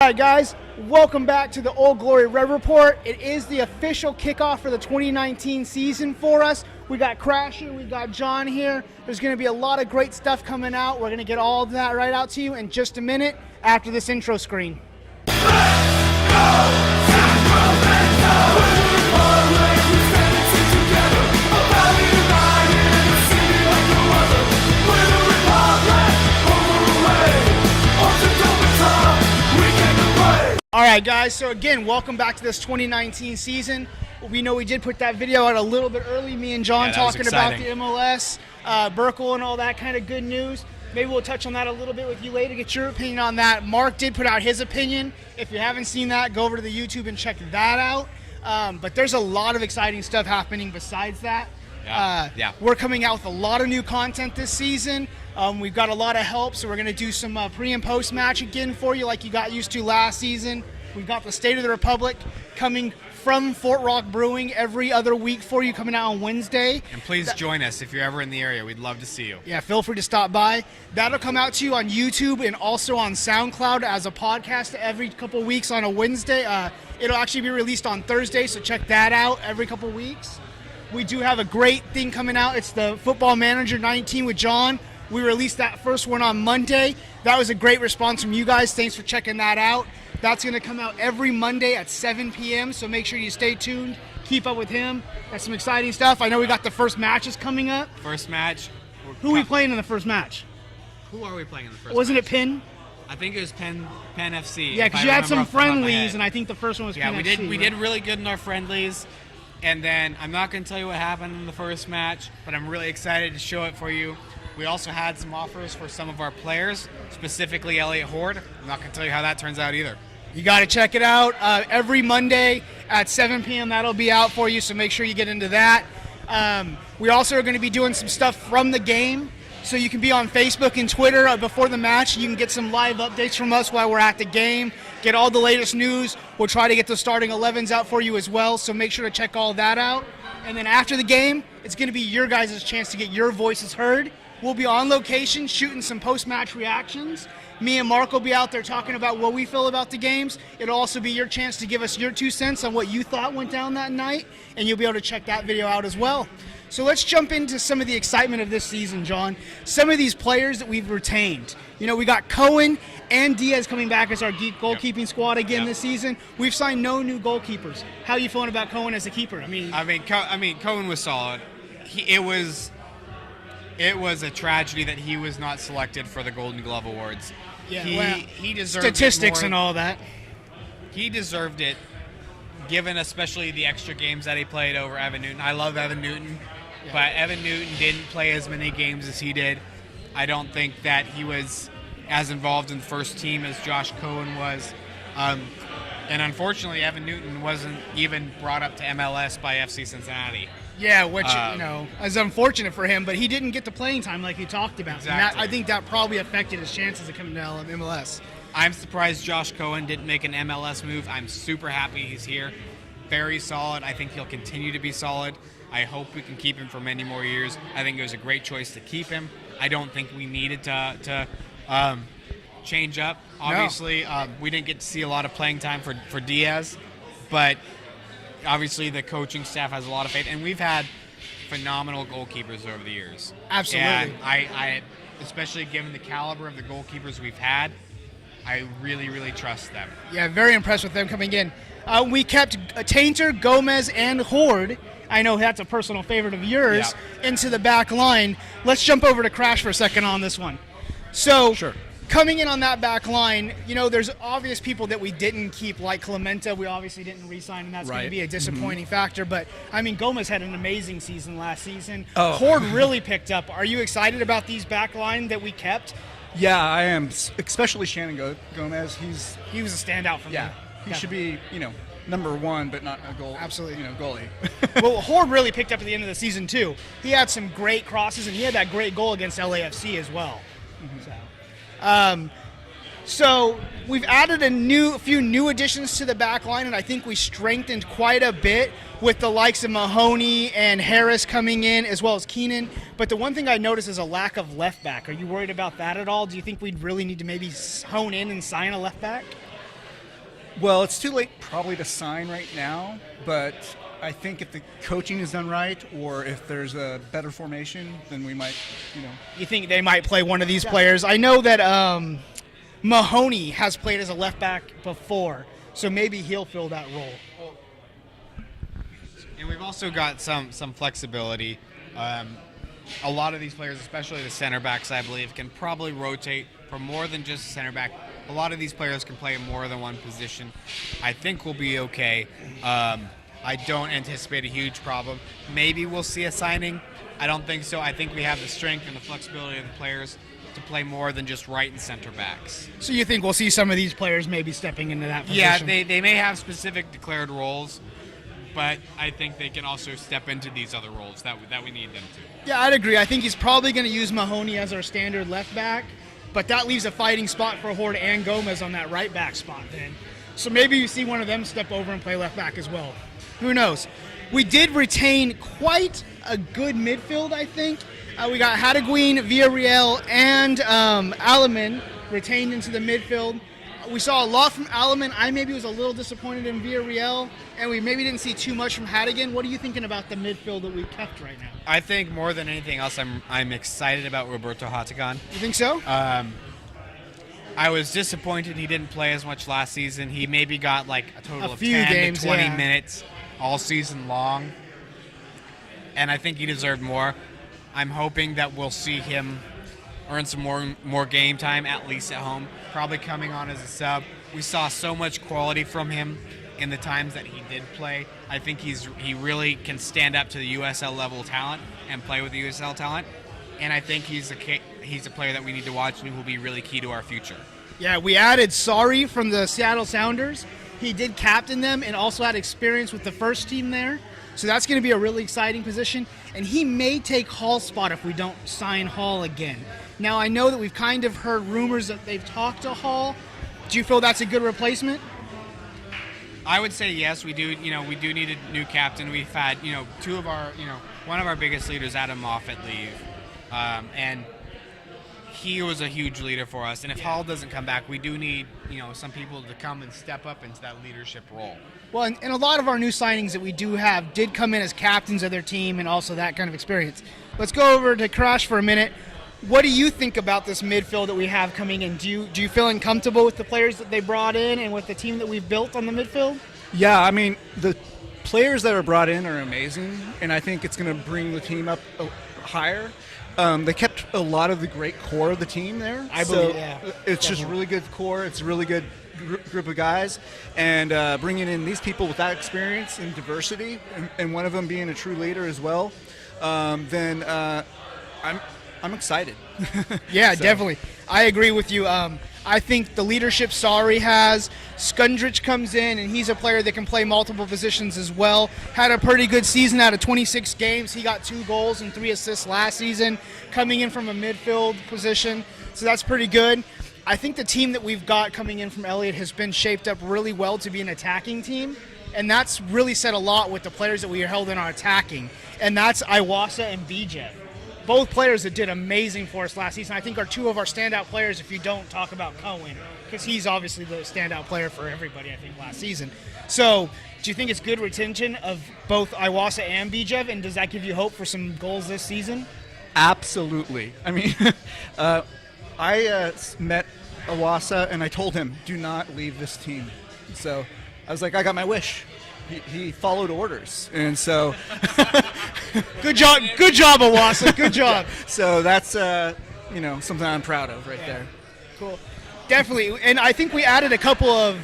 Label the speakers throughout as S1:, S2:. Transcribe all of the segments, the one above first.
S1: All right, guys, welcome back to the Old Glory Red Report. It is the official kickoff for the 2019 season for us. We got Crasher, we got John here. There's going to be a lot of great stuff coming out. We're going to get all of that right out to you in just a minute after this intro screen. All right, guys, so again, welcome back to this 2019 season. We know we did put that video out a little bit early, me and John talking about the MLS, Burkle, and all that kind of good news. Maybe we'll touch on that a little bit with you later, get your opinion on that. Mark did put out his opinion. If you haven't seen that, go over to the YouTube and check that out. But there's a lot of exciting stuff happening besides that. We're coming out with a lot of new content this season. We've got a lot of help, so we're going to do some pre- and post-match again for you like you got used to last season. We've got the State of the Republic coming from Fort Rock Brewing every other week for you, coming out on Wednesday.
S2: And please join us if you're ever in the area. We'd love to see you.
S1: Yeah, feel free to stop by. That'll come out to you on YouTube and also on SoundCloud as a podcast every couple weeks on a Wednesday. It'll actually be released on Thursday, so check that out every couple weeks. We do have a great thing coming out. It's the Football Manager 19 with John. We released that first one on Monday. That was a great response from you guys. Thanks for checking that out. That's going to come out every Monday at 7 p.m., so make sure you stay tuned. Keep up with him. That's some exciting stuff. I know we got the first matches coming up.
S2: First match.
S1: Who are we playing in the first match?
S2: Who are we playing in the first
S1: Wasn't
S2: match?
S1: it Penn?
S2: I think it was Penn FC.
S1: Yeah, because you had some friendlies, and I think the first one was Penn FC.
S2: Yeah, we did really good in our friendlies. And then I'm not going to tell you what happened in the first match, but I'm really excited to show it for you. We also had some offers for some of our players, specifically Elliott Horde. I'm not going to tell you how that turns out either.
S1: You got to check it out. Every Monday at 7 p.m. that'll be out for you, so make sure you get into that. We also are going to be doing some stuff from the game, so you can be on Facebook and Twitter before the match. You can get some live updates from us while we're at the game, get all the latest news. We'll try to get the starting 11s out for you as well, so make sure to check all that out. And then after the game, it's going to be your guys' chance to get your voices heard. We'll be on location shooting some post-match reactions. Me and Mark will be out there talking about what we feel about the games. It'll also be your chance to give us your 2 cents on what you thought went down that night, and you'll be able to check that video out as well. So let's jump into some of the excitement of this season, John. Some of these players that we've retained. You know, we got Cohen and Diaz coming back as our goalkeeping squad again this season. We've signed no new goalkeepers. How are you feeling about Cohen as a keeper? I mean,
S2: Cohen was solid. It was a tragedy that he was not selected for the Golden Glove Awards.
S1: Yeah,
S2: he deserved
S1: statistics
S2: it more.
S1: And all that.
S2: He deserved it, given especially the extra games that he played over Evan Newton. I love Evan Newton, but Evan Newton didn't play as many games as he did. I don't think that he was as involved in the first team as Josh Cohen was. And unfortunately, Evan Newton wasn't even brought up to MLS by FC Cincinnati.
S1: Yeah, which, is unfortunate for him, but he didn't get the playing time like he talked about.
S2: Exactly.
S1: And I think that probably affected his chances of coming to MLS.
S2: I'm surprised Josh Cohen didn't make an MLS move. I'm super happy he's here. Very solid. I think he'll continue to be solid. I hope we can keep him for many more years. I think it was a great choice to keep him. I don't think we needed to change up. Obviously, we didn't get to see a lot of playing time for Diaz, but obviously the coaching staff has a lot of faith, and we've had phenomenal goalkeepers over the years.
S1: Absolutely.
S2: And I especially given the caliber of the goalkeepers we've had, I really, really trust them.
S1: Yeah, very impressed with them coming in. We kept Tainter, Gomez, and Horde. I know that's a personal favorite of yours, into the back line. Let's jump over to Crash for a second on this one. So, coming in on that back line, there's obvious people that we didn't keep, like Clementa. We obviously didn't re-sign, and that's going to be a disappointing factor. But, Gomez had an amazing season last season. Horde really picked up. Are you excited about these back line that we kept?
S3: Yeah, I am, especially Shannon Gomez.
S1: He was a standout for me.
S3: He should be, number one, but not a goal.
S1: Absolutely,
S3: goalie.
S1: Well, Horde really picked up at the end of the season too. He had some great crosses, and he had that great goal against LAFC as well. So we've added a few new additions to the back line, and I think we strengthened quite a bit with the likes of Mahoney and Harris coming in, as well as Keenan. But the one thing I noticed is a lack of left back. Are you worried about that at all? Do you think we'd really need to maybe hone in and sign a left back?
S3: Well, it's too late probably to sign right now, but I think if the coaching is done right, or if there's a better formation, then we might,
S1: You think they might play one of these players? I know that Mahoney has played as a left back before, so maybe he'll fill that role.
S2: And we've also got some flexibility. A lot of these players, especially the center backs, I believe, can probably rotate for more than just a center back. A lot of these players can play in more than one position. I think we'll be okay. I don't anticipate a huge problem. Maybe we'll see a signing. I don't think so. I think we have the strength and the flexibility of the players to play more than just right and center backs.
S1: So you think we'll see some of these players maybe stepping into that position?
S2: Yeah, they may have specific declared roles, but I think they can also step into these other roles that we need them to.
S1: Yeah, I'd agree. I think he's probably going to use Mahoney as our standard left back, but that leaves a fighting spot for Horde and Gomez on that right back spot then. So maybe you see one of them step over and play left back as well. Who knows? We did retain quite a good midfield, I think. We got Hadaguin, Villarreal, and Alaman retained into the midfield. We saw a lot from Alaman. I maybe was a little disappointed in Villarreal, and we maybe didn't see too much from Hadaguin. What are you thinking about the midfield that we kept right now?
S2: I think more than anything else, I'm excited about Roberto Hatagan.
S1: You think so?
S2: I was disappointed he didn't play as much last season. He maybe got like a total of
S1: few
S2: 10
S1: games,
S2: to 20
S1: yeah.
S2: minutes all season long, and I think he deserved more. I'm hoping that we'll see him earn some more game time, at least at home, probably coming on as a sub. We saw so much quality from him in the times that he did play. I think he really can stand up to the USL level talent and play with the USL talent, and I think he's a player that we need to watch and who will be really key to our future.
S1: Yeah, we added Sari from the Seattle Sounders. He did captain them and also had experience with the first team there. So that's going to be a really exciting position. And he may take Hall's spot if we don't sign Hall again. Now, I know that we've kind of heard rumors that they've talked to Hall. Do you feel that's a good replacement?
S2: I would say yes. We do. We do need a new captain. We've had two of our one of our biggest leaders, Adam Moffat, leave, and he was a huge leader for us. And if Hall doesn't come back, we do need some people to come and step up into that leadership role.
S1: Well, and a lot of our new signings that we do have did come in as captains of their team and also that kind of experience. Let's go over to Crash for a minute. What do you think about this midfield that we have coming in? Do you feel uncomfortable with the players that they brought in and with the team that we've built on the midfield?
S3: Yeah, I mean, the players that are brought in are amazing, and I think it's going to bring the team up higher. They kept a lot of the great core of the team there.
S1: I believe, yeah.
S3: It's just really good core. It's a really good group of guys, and bringing in these people with that experience and diversity, and one of them being a true leader as well, then I'm excited.
S1: Yeah, definitely. I agree with you. I think the leadership Sari has, Skundrich comes in, and he's a player that can play multiple positions as well. Had a pretty good season out of 26 games. He got 2 goals and 3 assists last season, coming in from a midfield position. So that's pretty good. I think the team that we've got coming in from Elliott has been shaped up really well to be an attacking team, and that's really said a lot with the players that we held in our attacking, and that's Iwasa and BJ. Both players that did amazing for us last season. I think are 2 of our standout players if you don't talk about Cohen, because he's obviously the standout player for everybody, I think, last season. So do you think it's good retention of both Iwasa and Bijev, and does that give you hope for some goals this season?
S3: Absolutely. I mean, I met Iwasa, and I told him, do not leave this team. So I was like, I got my wish. He followed orders, and so
S1: good job, Iwasa, good job.
S3: So that's something I'm proud of right there.
S1: Cool, definitely. And I think we added a couple of,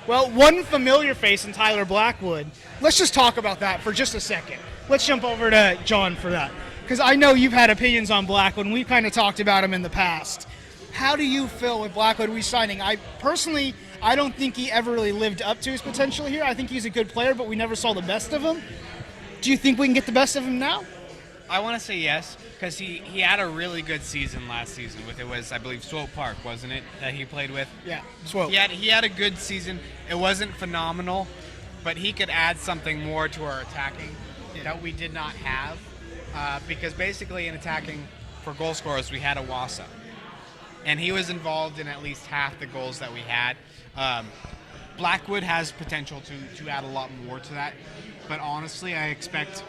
S1: one familiar face in Tyler Blackwood. Let's just talk about that for just a second. Let's jump over to John for that, because I know you've had opinions on Blackwood, and we've kind of talked about him in the past. How do you feel with Blackwood re-signing? I don't think he ever really lived up to his potential here. I think he's a good player, but we never saw the best of him. Do you think we can get the best of him now?
S2: I want to say yes, because he had a really good season last season. It was, I believe, Swope Park, wasn't it, that he played with?
S1: Yeah, Swope.
S2: He had a good season. It wasn't phenomenal, but he could add something more to our attacking that we did not have, because basically in attacking for goal scorers, we had Iwasa. And he was involved in at least half the goals that we had. Blackwood has potential to add a lot more to that, but honestly, I expect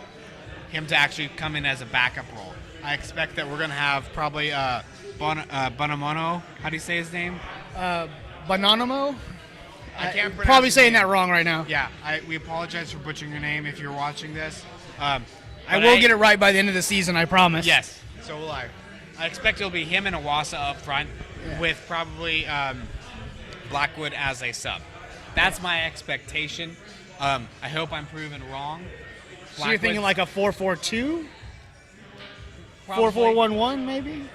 S2: him to actually come in as a backup role. I expect that we're going to have probably Bonamono. How do you say his name?
S1: Bananamo?
S2: I can't pronounce
S1: probably
S2: his
S1: saying
S2: name.
S1: that wrong right now.
S2: Yeah, we apologize for butchering your name if you're watching this.
S1: I will get it right by the end of the season, I promise.
S2: Yes, so will I. I expect it'll be him and Awasa up front with probably Blackwood as a sub. That's my expectation. I hope I'm proven wrong.
S1: So you're thinking like a 4-4-2?
S2: Probably.
S1: 4-4-1-1 maybe?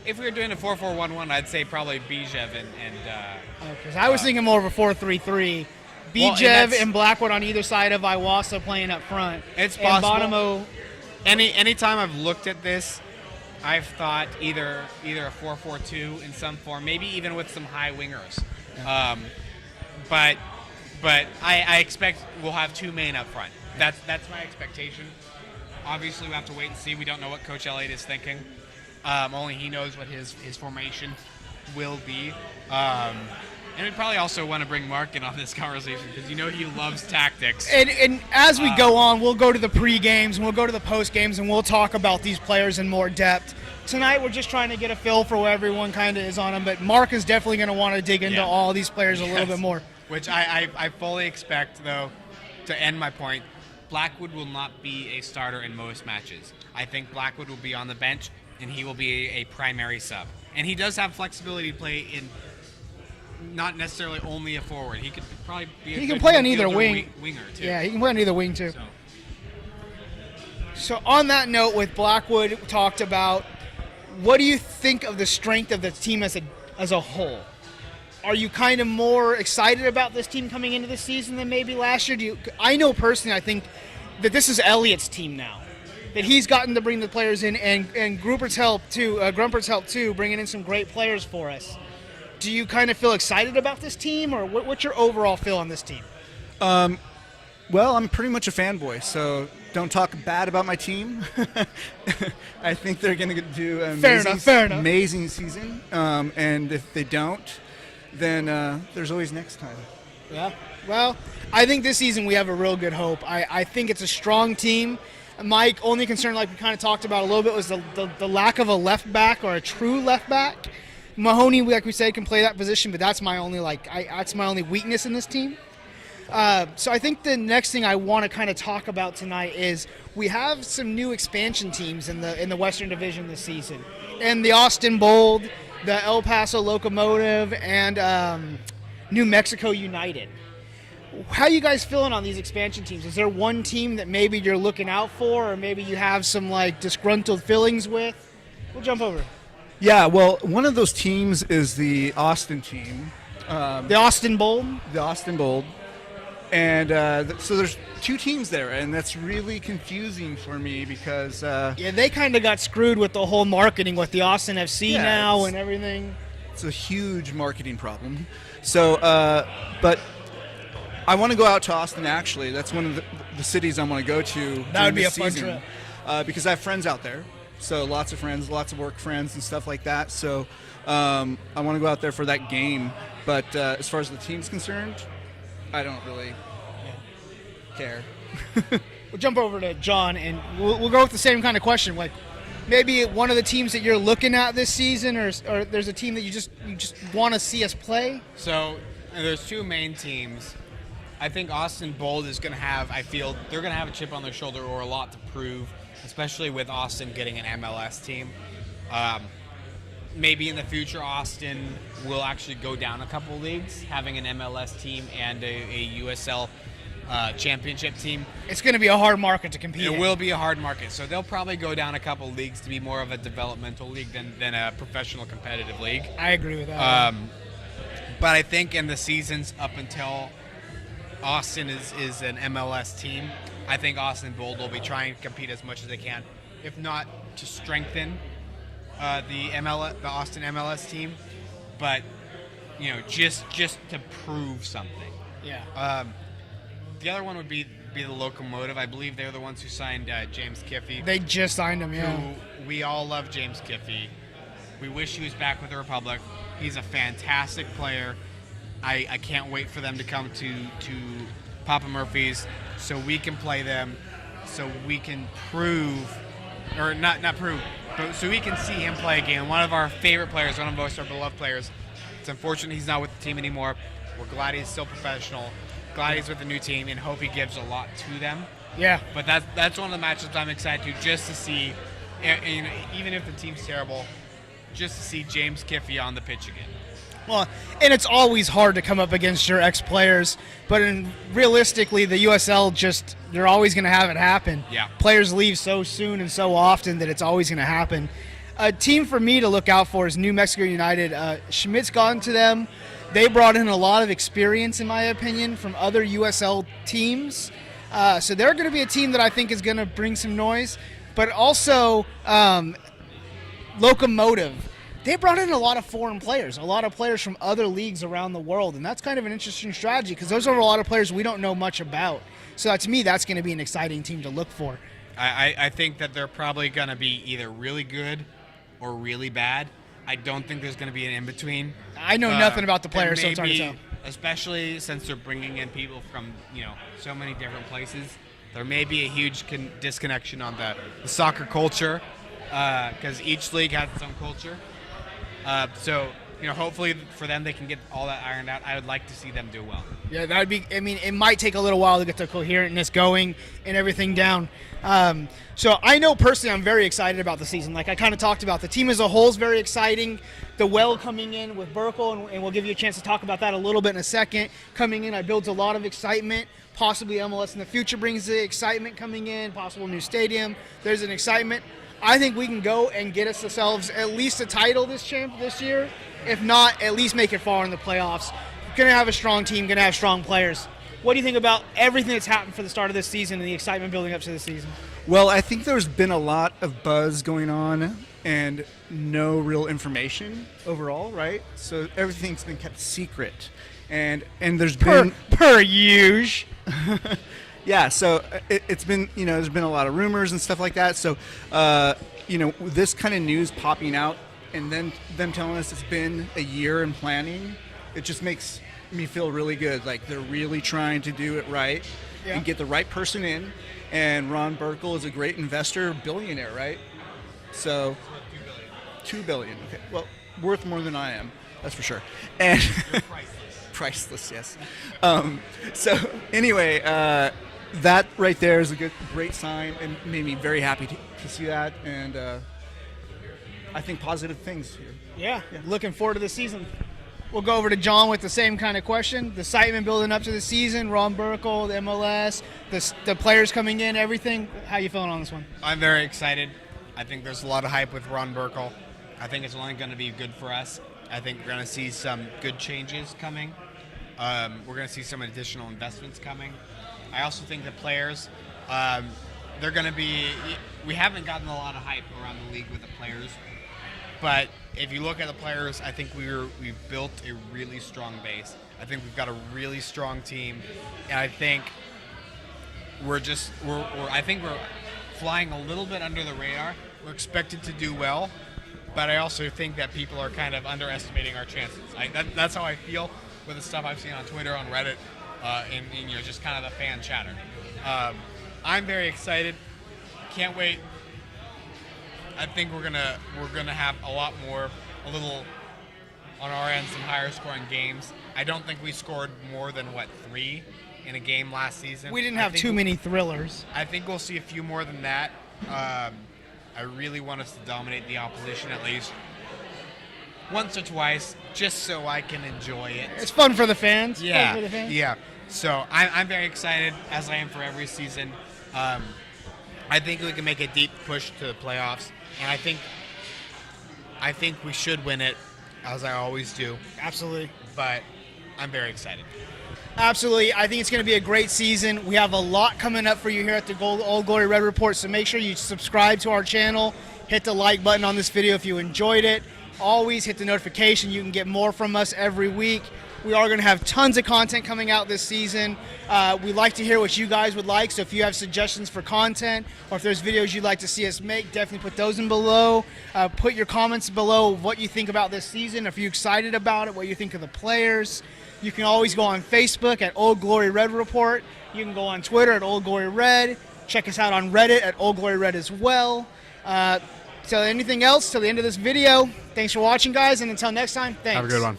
S2: If we were doing a 4-4-1-1, I'd say probably Bijev and
S1: Because I was thinking more of a 4-3-3. Bijev and Blackwood on either side of Iwasa playing up front.
S2: It's
S1: and
S2: possible.
S1: Bonomo.
S2: Anytime I've looked at this, I've thought either a 4-4-2 in some form, maybe even with some high wingers. But I expect we'll have two main up front. That's my expectation. Obviously, we have to wait and see. We don't know what Coach Elliott is thinking. Only he knows what his formation will be. And we probably also want to bring Mark in on this conversation because he loves tactics.
S1: And as we go on, we'll go to the pre-games and we'll go to the post-games and we'll talk about these players in more depth. Tonight, we're just trying to get a feel for where everyone kind of is on them, but Mark is definitely going to want to dig into all these players a little bit more.
S2: Which I fully expect, though, to end my point, Blackwood will not be a starter in most matches. I think Blackwood will be on the bench, and he will be a primary sub. And he does have flexibility to play in not necessarily only a forward. He could probably be
S1: He can play on either wing.
S2: Winger, too.
S1: Yeah, he can play on either wing, too. So on that note, with Blackwood talked about, what do you think of the strength of the team as a whole? Are you kind of more excited about this team coming into the season than maybe last year? I know personally, I think that this is Elliott's team now. That he's gotten to bring the players in, and Grumper's help too, bringing in some great players for us. Do you kind of feel excited about this team, or what's your overall feel on this team?
S3: Well, I'm pretty much a fanboy, so don't talk bad about my team. I think they're going to do an amazing season, and if they don't, then there's always next time.
S1: Yeah. Well, I think this season we have a real good hope. I think it's a strong team. My only concern, like we kind of talked about a little bit, was the lack of a left back or a true left back. Mahoney, like we said, can play that position, but that's my only that's my only weakness in this team. So I think the next thing I want to kind of talk about tonight is we have some new expansion teams in the Western Division this season, and the Austin Bold, the El Paso Locomotive, and New Mexico United. How are you guys feeling on these expansion teams? Is there one team that maybe you're looking out for, or maybe you have some disgruntled feelings with? We'll jump over.
S3: Yeah, well, one of those teams is the Austin team.
S1: The Austin Bold?
S3: The Austin Bold. And so there's two teams there, and that's really confusing for me because...
S1: they kind of got screwed with the whole marketing with the Austin FC now and everything.
S3: It's a huge marketing problem. So, but I want to go out to Austin, actually. That's one of the cities I want to go to.
S1: That would be a fun
S3: season,
S1: trip.
S3: because I have friends out there. So lots of friends, lots of work friends and stuff like that. So I want to go out there for that game. But as far as the team's concerned, I don't really care.
S1: We'll jump over to John, and we'll go with the same kind of question. Maybe one of the teams that you're looking at this season, or there's a team that you just want to see us play?
S2: So there's two main teams. I think Austin Bold is going to have, I feel, they're going to have a chip on their shoulder or a lot to prove, especially with Austin getting an MLS team. Maybe in the future, Austin will actually go down a couple leagues, having an MLS team and a USL championship team.
S1: It's going to be a hard market to compete in.
S2: It will be a hard market, so they'll probably go down a couple leagues to be more of a developmental league than a professional competitive league.
S1: I agree with that.
S2: But I think in the seasons up until Austin is an MLS team, I think Austin Bold will be trying to compete as much as they can, if not to strengthen the Austin MLS team, but just to prove something.
S1: Yeah.
S2: The other one would be the Locomotive. I believe they're the ones who signed James Kiffey.
S1: They just signed him, yeah.
S2: Who we all love James Kiffey. We wish he was back with the Republic. He's a fantastic player. I can't wait for them to come to Papa Murphy's so we can play them, so we can prove, or not prove, but so we can see him play a game. One of our favorite players, one of our beloved players. It's unfortunate he's not with the team anymore. We're glad he's still professional, glad he's with the new team, and hope he gives a lot to them.
S1: Yeah.
S2: But that's one of the matchups I'm excited to, just to see, and even if the team's terrible, just to see James Kiffey on the pitch again.
S1: Well, and it's always hard to come up against your ex-players, but realistically, the USL they're always going to have it happen.
S2: Yeah.
S1: Players leave so soon and so often that it's always going to happen. A team for me to look out for is New Mexico United. Schmidt's gone to them. They brought in a lot of experience, in my opinion, from other USL teams. So they're going to be a team that I think is going to bring some noise. But also, Locomotive. They brought in a lot of foreign players, a lot of players from other leagues around the world, and that's kind of an interesting strategy because those are a lot of players we don't know much about. So to me, that's going to be an exciting team to look for.
S2: I think that they're probably going to be either really good or really bad. I don't think there's going to be an in-between.
S1: I know nothing about the players, so it's hard to tell.
S2: Especially since they're bringing in people from so many different places. There may be a huge disconnection on the soccer culture because each league has its own culture. So hopefully for them they can get all that ironed out. I would like to see them do well.
S1: Yeah, that would be. I mean, it might take a little while to get the coherentness going and everything down. So I know personally I'm very excited about the season. Like I kind of talked about, the team as a whole is very exciting. The well coming in with Burkle, and we'll give you a chance to talk about that a little bit in a second. Coming in, I builds a lot of excitement. Possibly MLS in the future brings the excitement coming in. Possible new stadium. There's an excitement. I think we can go and get ourselves at least a title this year. If not, at least make it far in the playoffs. Going to have a strong team, going to have strong players. What do you think about everything that's happened for the start of this season and the excitement building up to the season?
S3: Well, I think there's been a lot of buzz going on and no real information overall, right? So everything's been kept secret. And there's been...
S1: Per usual.
S3: Yeah, so it's been, there's been a lot of rumors and stuff like that. So, this kind of news popping out and then them telling us it's been a year in planning, it just makes me feel really good. Like they're really trying to do it right and get the right person in. And Ron Burkle is a great investor, billionaire, right? So, $2 billion. Okay, well, worth more than I am, that's for sure. And priceless, yes. So anyway, that right there is a great sign and made me very happy to see that. And I think positive things here.
S1: Yeah, looking forward to the season. We'll go over to John with the same kind of question. The excitement building up to the season, Ron Burkle, the MLS, the players coming in, everything. How you feeling on this one?
S2: I'm very excited. I think there's a lot of hype with Ron Burkle. I think it's only going to be good for us. I think we're going to see some good changes coming. We're going to see some additional investments coming. I also think the players, they're going to be... We haven't gotten a lot of hype around the league with the players. But if you look at the players, I think we've built a really strong base. I think we've got a really strong team, and I think we're flying a little bit under the radar. We're expected to do well, but I also think that people are kind of underestimating our chances. That's how I feel with the stuff I've seen on Twitter, on Reddit, and just kind of the fan chatter. I'm very excited. Can't wait. I think we're gonna have a little on our end, some higher scoring games. I don't think we scored more than 3 in a game last season.
S1: We didn't have too many thrillers.
S2: I think we'll see a few more than that. I really want us to dominate the opposition at least once or twice, just so I can enjoy it.
S1: It's fun for the fans.
S2: Yeah,
S1: fun for the fans.
S2: yeah. So I'm very excited, as I am for every season. I think we can make a deep push to the playoffs. And I think we should win it, as I always do.
S1: Absolutely.
S2: But I'm very excited.
S1: Absolutely. I think it's going to be a great season. We have a lot coming up for you here at the Old Glory Red Report, so make sure you subscribe to our channel. Hit the like button on this video if you enjoyed it. Always hit the notification. You can get more from us every week. We are going to have tons of content coming out this season. We'd like to hear what you guys would like, so if you have suggestions for content or if there's videos you'd like to see us make, definitely put those in below. Put your comments below what you think about this season, if you're excited about it, what you think of the players. You can always go on Facebook at Old Glory Red Report. You can go on Twitter at Old Glory Red. Check us out on Reddit at Old Glory Red as well. So anything else till the end of this video, thanks for watching, guys, and until next time, thanks.
S4: Have a good one.